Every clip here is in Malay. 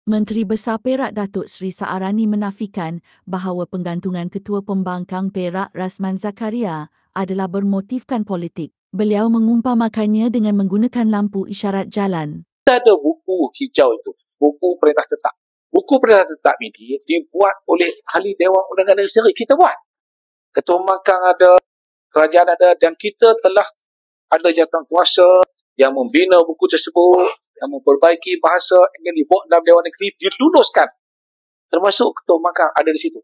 Menteri Besar Perak Datuk Seri Saarani menafikan bahawa penggantungan Ketua Pembangkang Perak Rasman Zakaria adalah bermotifkan politik. Beliau mengumpamakannya dengan menggunakan lampu isyarat jalan. Kita ada buku hijau itu, buku perintah tetap. Buku perintah tetap ini dibuat oleh ahli Dewan Undangan Negeri Sendiri. Kita buat. Ketua Pembangkang ada, kerajaan ada, dan kita telah ada jawatan kuasa yang membina buku tersebut, yang memperbaiki bahasa yang dibuat dalam Dewan Negeri, diluluskan. Termasuk Ketua Pembangkang ada di situ.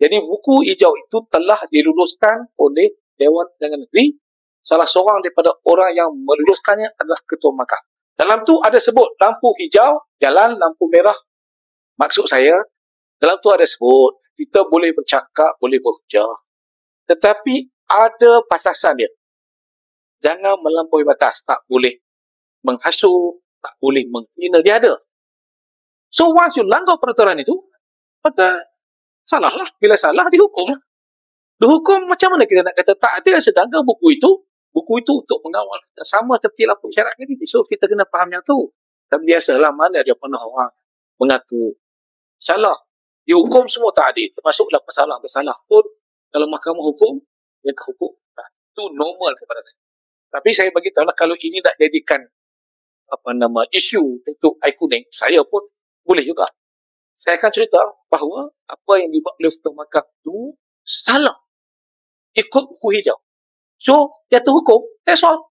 Jadi buku hijau itu telah diluluskan oleh Dewan Undangan Negeri. Salah seorang daripada orang yang meluluskannya adalah Ketua Pembangkang. Dalam tu ada sebut lampu hijau, jalan, lampu merah. Maksud saya, dalam tu ada sebut, kita boleh bercakap, boleh berhujah. Tetapi ada batasan dia. Jangan melampaui batas. Tak boleh menghasut, tak boleh menghina, dia ada. So once you langgar peraturan itu, maka salahlah. Bila salah, dihukum. Dihukum macam mana kita nak kata tak ada sedangkan buku itu untuk mengawal. Sama seperti lampu isyarat tadi. So kita kena faham yang tu. Dan biasalah mana dia pernah orang mengaku salah. Dihukum semua tak adil. Termasuklah bersalah pun kalau mahkamah hukum, dia hukum. Itu normal kepada saya. Tapi saya beritahulah kalau ini nak jadikan isu untuk air kuning, saya pun boleh juga. Saya akan cerita bahawa apa yang dibuat oleh Ketua Pembangkang itu salah. Ikut buku hijau. So, jatuh hukum, that's all.